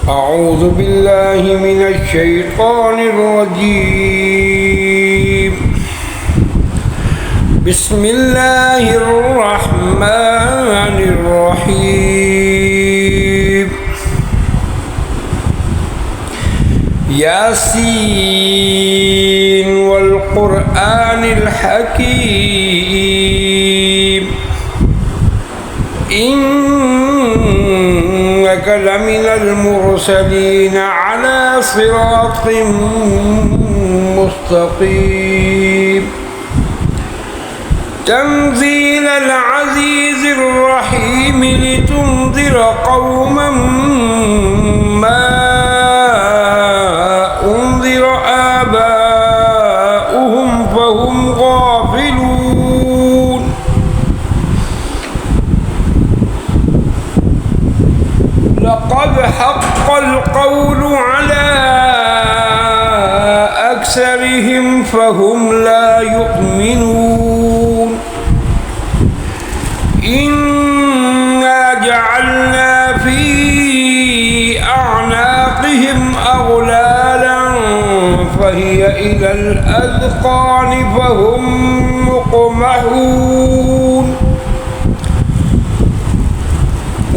أعوذ بالله من الشيطان الرجيم. بسم الله الرحمن الرحيم. ياسين والقرآن الحكيم إنك لمن المرسلين على صراط مستقيم. تنزيل العزيز الرحيم لتنذر قوما ما أنذر آباؤهم فهم غافلون. لقد حق القول على أكثرهم فهم لا يؤمنون. إنا جعلنا في أعناقهم أغلالا فهي إلى الأذقان فهم مقمحون.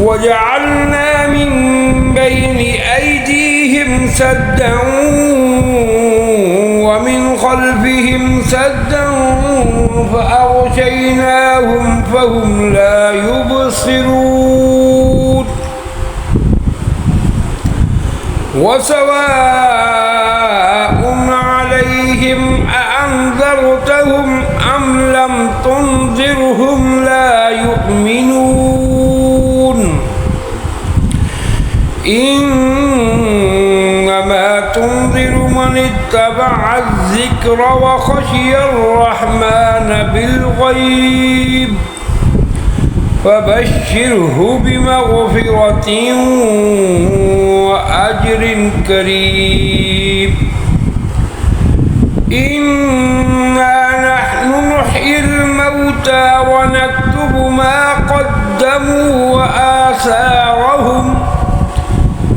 وجعلنا من بين أيديهم سدا ومن خلفهم سدا فأغشيناهم فهم لا يبصرون. وسواء عليهم أأنذرتهم أم لم تنذرهم لا يؤمنون. إنما تنذر من اتبع الذكر وخشي الرحمن بالغيب فبشره بمغفرة وأجر كريم. إنا نحن نحيي الموتى ونكتب ما قدموا وآثارهم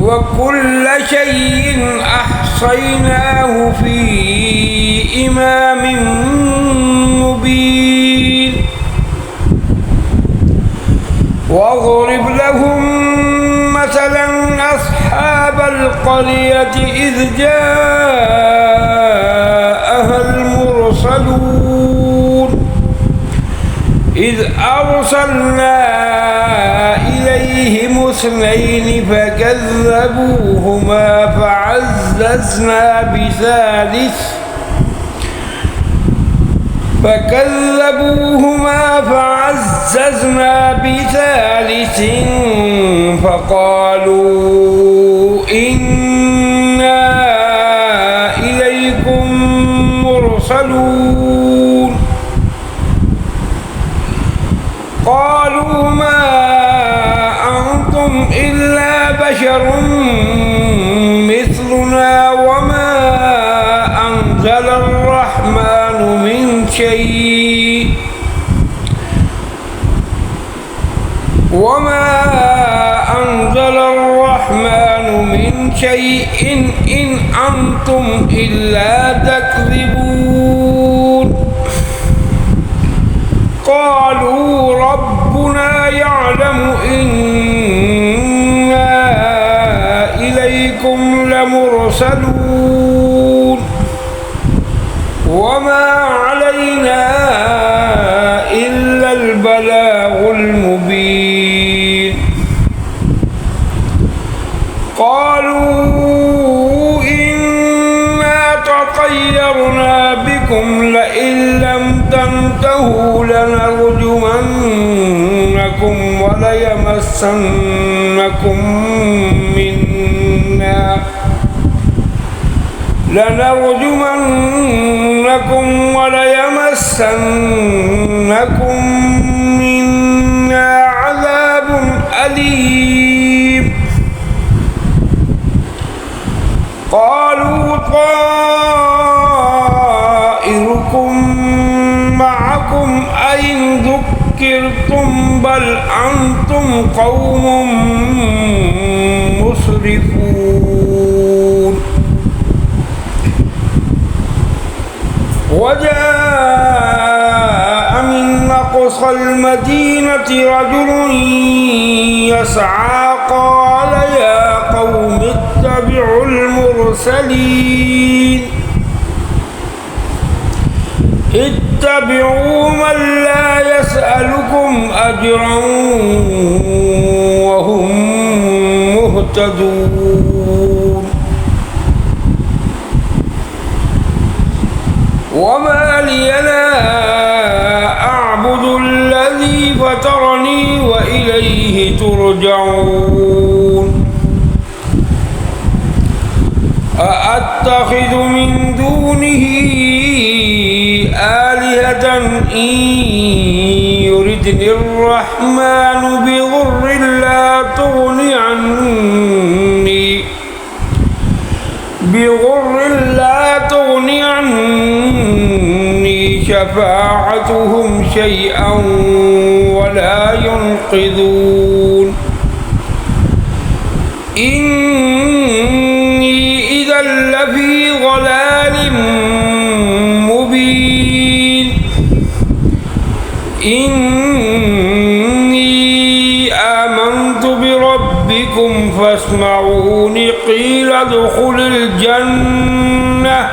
وكل شيء أحصيناه في إمام مبين. واضرب لهم مثلا أصحاب القرية إذ جاءها المرسلون إذ أرسلنا إليهم اثنين فكذبوهما فعززنا بثالث فقالوا إنا إليكم مرسلون. قالوا ما أنتم إلا بشر مثلنا وما أنزل الرحمن من شيء إن أنتم إلا تكذبون. قالوا ربنا يعلم إنا إليكم لمرسلون وما علينا إلا البلاغ المبين. قالوا إنا تطيرنا بكم لئن لم تنتهوا لنرجمنكم وليمسنكم منا عذاب أليم. قالوا طائركم معكم أئن ذكرتم بل أنتم قوم مسرفون. مسرفون وجاء من أقصى المدينة رجل يسعى قال يا قوم اتبعوا المرسلين اتبعوا من لا يسألكم أجرا وهم مهتدون وما لي لا أعبد الذي فطرني وإليه ترجعون أأتخذ من دونه آلهة إن يردني الرحمن بضر لا تغني عني شفاعتهم شيئا ولا ينقذون إني إذا لفي ضلال مبين إني آمنت بربكم فاسمعون قيل ادخل الجنة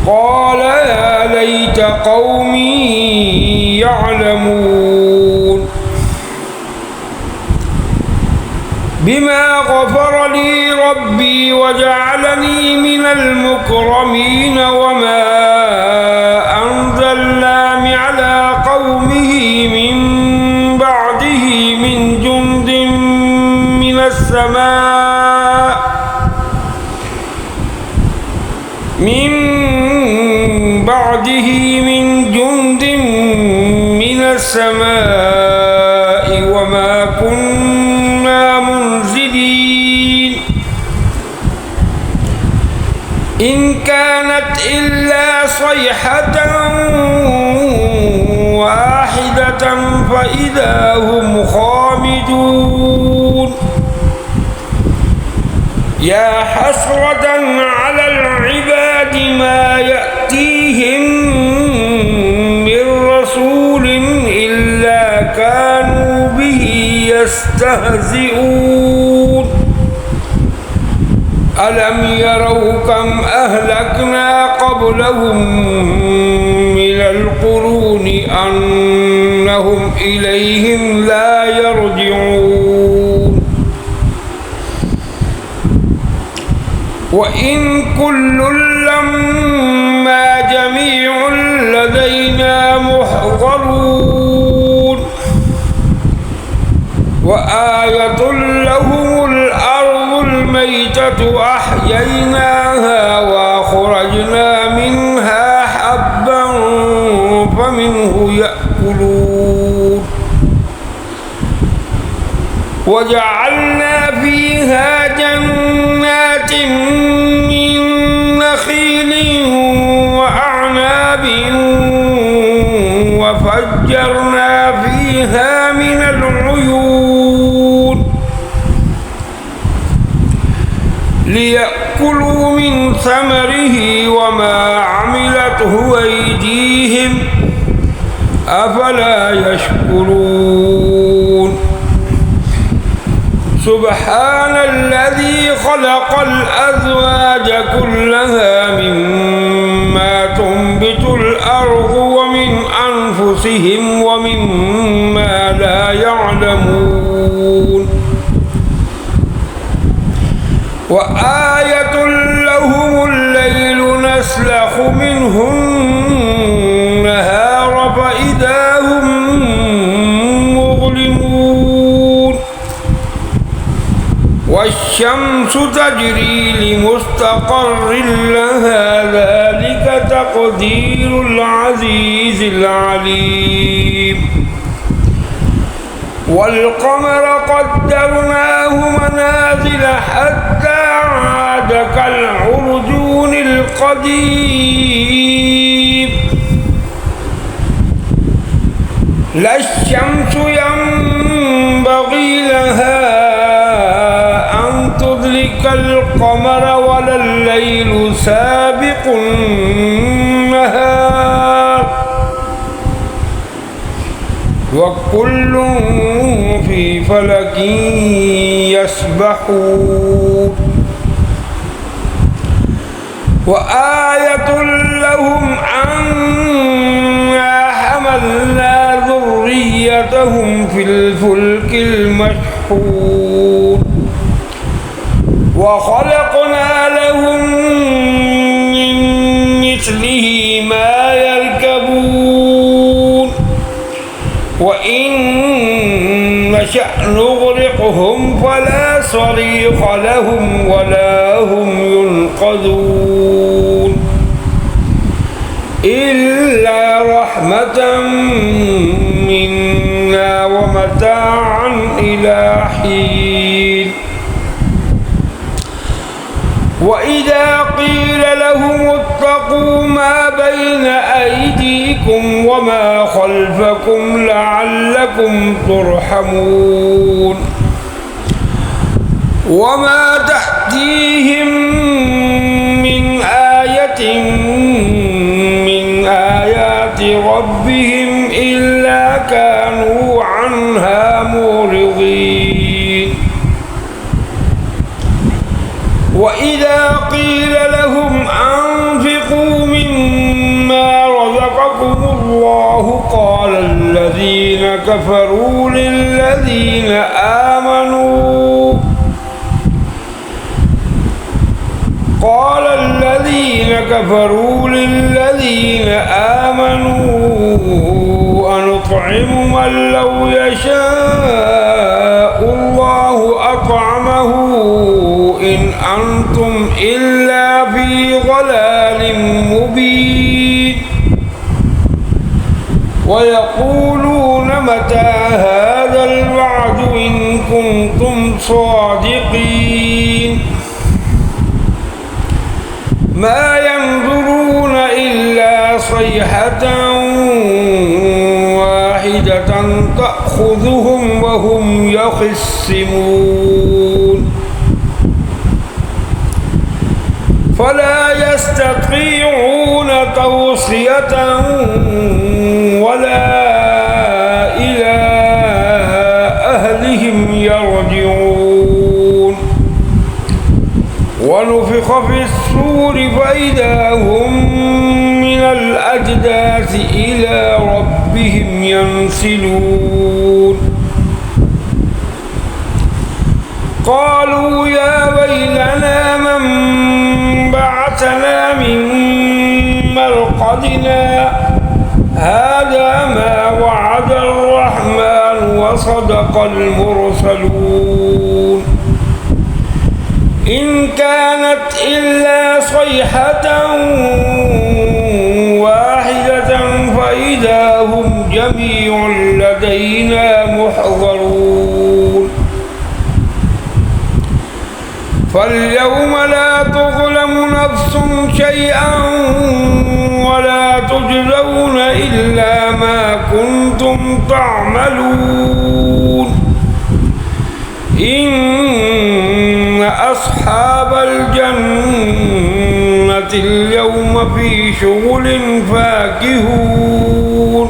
قال يا ليت قومي يعلمون بما غفر لي ربي وجعلني من المكرمين وما أنزلنا على قومه من بعده من جند من السماء وما كنا منزلين إن كانت إلا صيحة واحدة فإذا هم خامدون يا حسرة على العباد ما يأتيهم من رسول إلا كانوا به يستهزئون ألم يروا كم أهلكنا قبلهم من القرون أنهم إليهم لا يرجعون وإن كل لما جميع لدينا محضرون وآية لهم الأرض الميتة أحييناها وأخرجنا منها حبا فمنه يأكلون وجعلنا فيها جنات من نخيل وأعناب وفجرنا فيها من العيون ليأكلوا من ثمره وما عملته أيديهم أفلا يشكرون سبحان الذي خلق الأزواج كلها مما تنبت الأرض ومن أنفسهم ومما لا يعلمون وآية لهم الليل نسلخ منه النهار فإذا هم مظلمون والشمس تجري لمستقر لها ذلك تقدير العزيز العليم والقمر قدرناه منازل حتى عاد كالعرجون القديم لا الشمس ينبغي لها كالقمر ولا الليل سابق النهار وكل في فلك يسبحون وآية لهم أنا حملنا ذريتهم في الفلك المشحون وخلقنا لهم من مثله ما يركبون وإن نشأ نغرقهم فلا صريخ لهم ولا هم ينقذون إلا رحمة منا ومتاعا إلى حين وإذا قيل لهم اتقوا ما بين أيديكم وما خلفكم لعلكم ترحمون وما تأتيهم من آية من آيات ربهم إلا كانوا عنها معرضين وإذا قيل لهم أنفقوا مما رزقكم الله قال الذين كفروا للذين آمنوا أنطعم من لو يشاء الله أطعمه إن أنتم إلا في ضلال مبين ويقولون متى هذا الوعد إن كنتم صادقين ما ينظرون إلا صيحة واحدة تأخذهم وهم يخصمون فلا يستطيعون توصية ولا إلى أهلهم يرجعون ونفخ في الصور فإذا هم من الأجداث إلى ربهم ينسلون قالوا يا ويلنا من بعثنا من مرقدنا هذا ما وعد الرحمن وصدق المرسلون إن كانت إلا صيحة واحدة فإذا هم جميع لدينا محضرون فاليوم لا تظلم نفس شيئا ولا تجزون إلا ما كنتم تعملون إن أصحاب الجنة اليوم في شغل فاكهون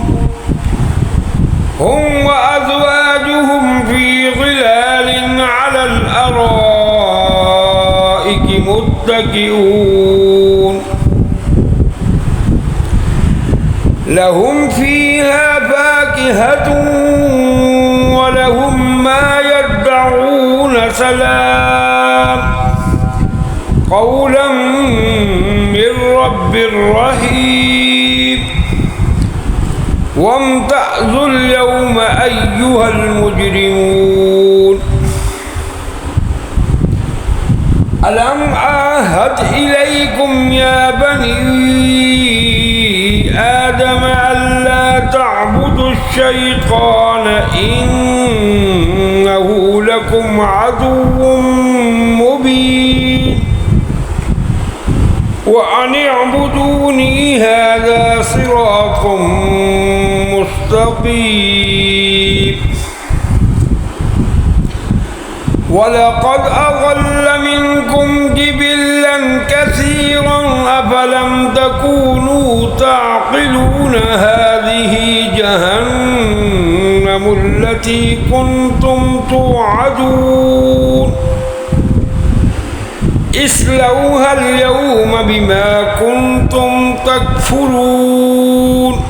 هم وأزواجهم في ظلال على الأرائك متكئون لهم فيها فاكهة ولهم ما يدعون سلام قولا من رب رحيم وامتازوا اليوم أيها المجرمون ألم أعهد إليكم يا بني آدم ألا تعبدوا الشيطان إنه لكم عدو مبين وأن اعبدوني هذا صراط مستقيم ولقد أضل منكم جبلا كثيرا أفلم تكونوا تعقلون هذه جهنم التي كنتم توعدون اصلوها اليوم بما كنتم تكفرون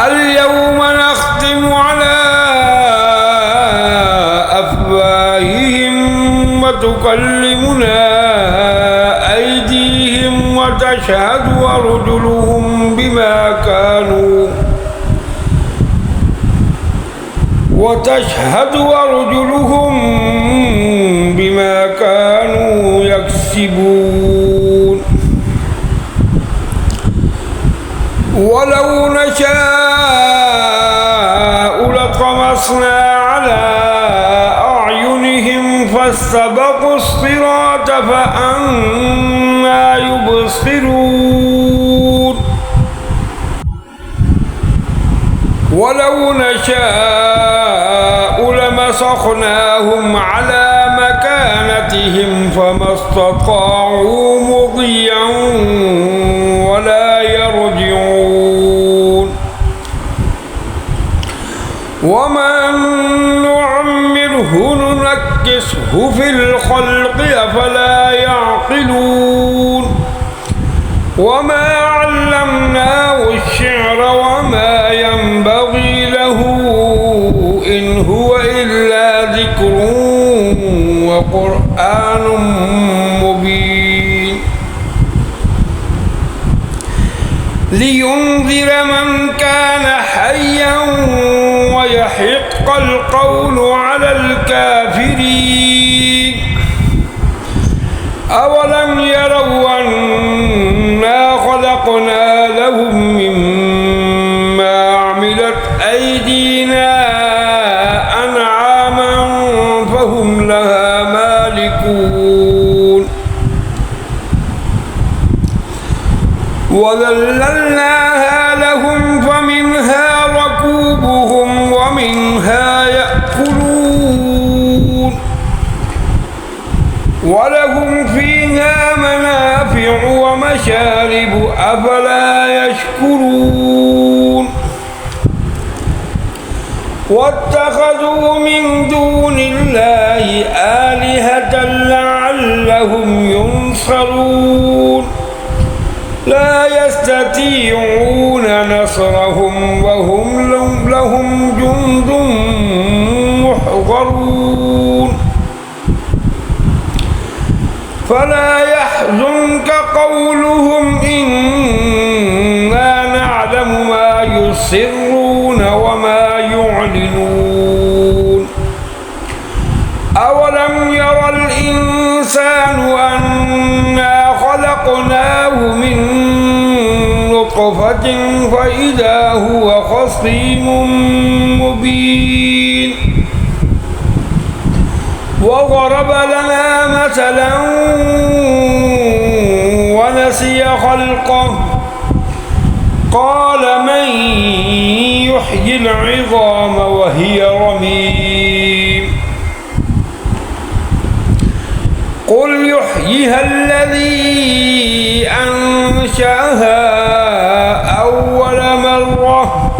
اليوم نختم على أفواههم وتكلمنا أيديهم وتشهد أرجلهم بما كانوا يكسبون ولو نشاء لطمسنا على أعينهم فاستبقوا الصراط فأنى يبصرون ولو نشاء لمسخناهم على مكانتهم فما استطاعوا مضيا ولا يرجعون ومن نعمره ننكسه في الخلق أفلا يعقلون وما علمناه الشعر وما ينبغي له إن هو إلا ذكر وقرآن مبين لينذر من كان حيا ويحق القول على الكافرين أولم يروا أنا خلقنا لهم مما عملت أيدينا أنعاما فهم لها مالكون وذللناها لهم فمنها ركوبهم ومنها يأكلون ولهم فيها منافع ومشارب أفلا يشكرون واتخذوا من دون الله آلهة لعلهم ينصرون لا يستطيعون نصرهم وهم لهم جند محضرون فلا يحزنك قولهم إنا نعلم ما يسرون وما يعلنون أولم يرى الإنسان أنا خلقناه من نطفة فإذا هو خصيم مبين وضرب لنا مثلا ونسي خلقه قال من يحيي العظام وهي رميم قل يحييها الذي أنشأها أول مرة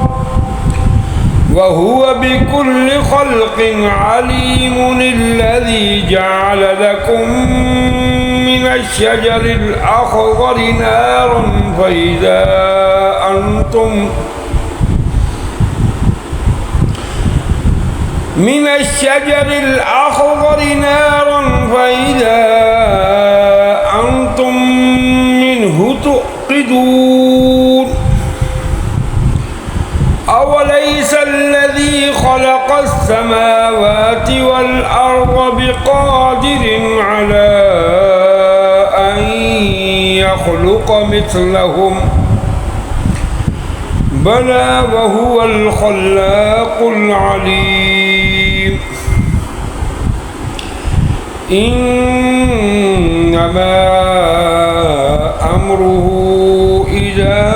وهو بكل خلق عليم الذي جعل لكم من الشجر الأخضر نارا فإذا أنتم منه توقدون أوليس الذي خلق السماوات والأرض بقادر على أن يخلق مثلهم بلى وهو الخلاق العليم إنما أمره إذا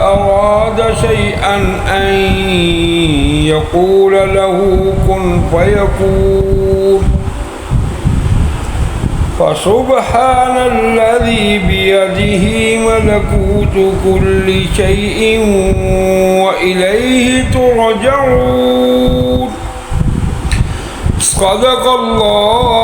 أراد شيئا أن يقول له كن فيكون فسبحان الذي بيده ملكوت كل شيء وإليه ترجعون. صدق الله